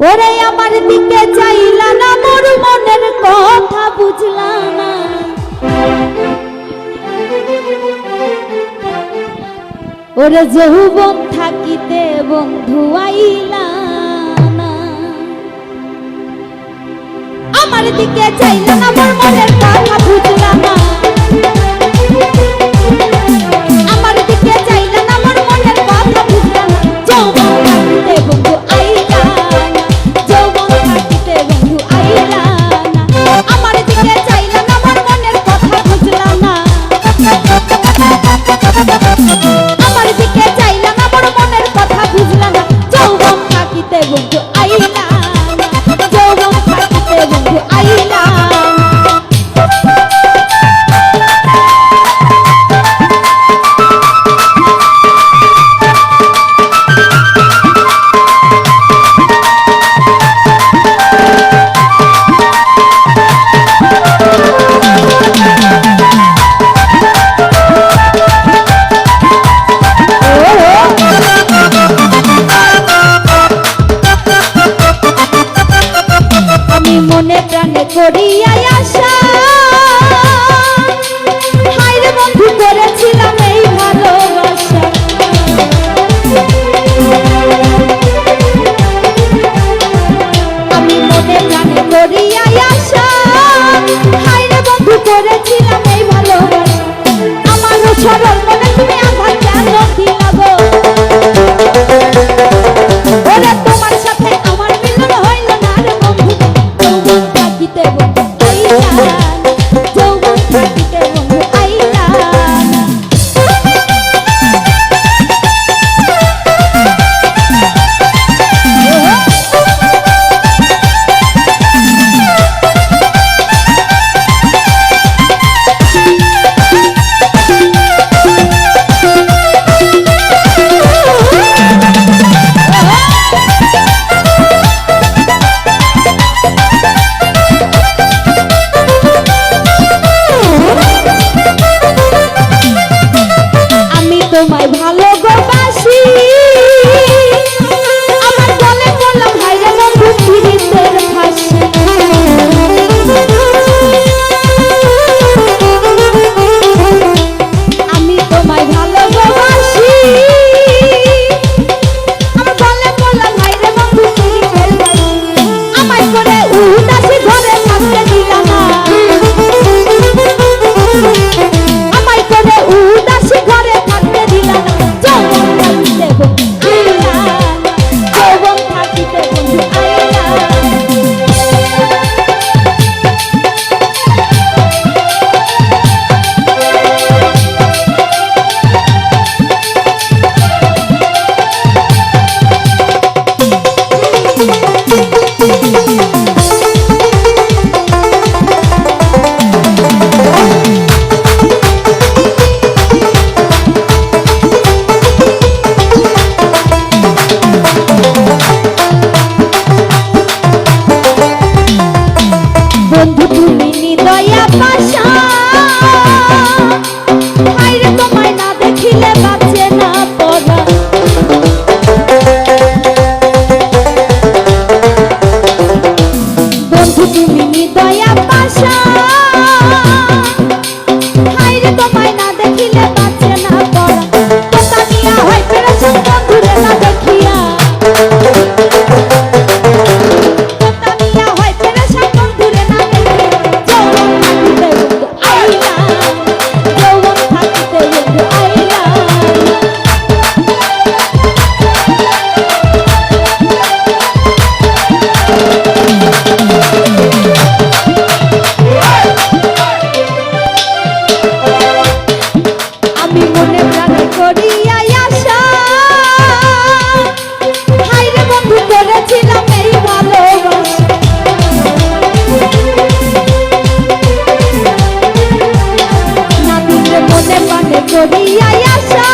ওরে আমার দিকে চাইলা না, মোর মনের কথা বুঝলা না। ওরে যৌবন থাকিতে বন্ধু আইলা না, আমার দিকে চাইলা না, মোর মনের কথা বুঝলা না। আমার দিকে চাইলা না, মোর মনের কথা বুঝলা না। যৌবন থাকিতে বন্ধু আইলা না, যৌবন থাকিতে বন্ধু আইলা না। আমার দিকে চাইলা না, মোর মনের কথা বুঝলা না। আমার দিকে চাইলা না, মোর মনের কথা বুঝলা না। যৌবন থাকিতে বন্ধু আইলা না, যৌবন থাকিতে বন্ধু আইলা না। মনে প্রাণে করিয়া আশা, হায়রে বন্ধু করেছিলাম এই ভালোবাসা। আমি মনে প্রাণে করিয়া আশা, হায়রে বন্ধু করেছিলাম এই ভালোবাসা। আমার সরল মনে তুমি আঘাত কেন দিলা গো? ওরে তোমার সাথে আমার মিলন হইল না রে বন্ধু। যৌবন থাকিতে বন্ধু আইলা না, যৌবন থাকিতে বন্ধু আইলা না। তোমায় ভালোবাসি, আমার গলে বললাম হায়রে বন্ধু পীড়িতের ফাঁসি। আমি তোমায় ভালোবাসি, আমার গলে বললাম হায়রে বন্ধু পীড়িতের ফাঁসি। আমায় করে উদাসী ঘরে থাকতে দিলা না, আমায় করে উদাসী ঘরে থাকতে দিলা না। যৌবন থাকিতে বন্ধু আইলা না, যৌবন থাকিতে বন্ধু আইলা না। বন্ধু তুমি নিদয়া পাশা, হায়রে তোমায় না দেখিলে বাঁচে না পড়া। বন্ধু তুমি নিদয়া পাশা, হায়রে তোমায় না দেখিলে বাঁচে না পড়া। কথা নিয়া হয় পেরেছেন বন্ধুরে না দেখিয়া, কথা নিয়া হয় পেরেছেন বন্ধুরে না দেখিয়া। যৌবন থাকিতে বন্ধু আইলা না, যৌবন থাকিতে বন্ধু আইলা না। আমি মনে প্রাণে করিয়া আশা, হায়রে বন্ধু করেছিলাম এই ভালোবাসা। না দিলে মনে প্রাণে করিয়া আশা,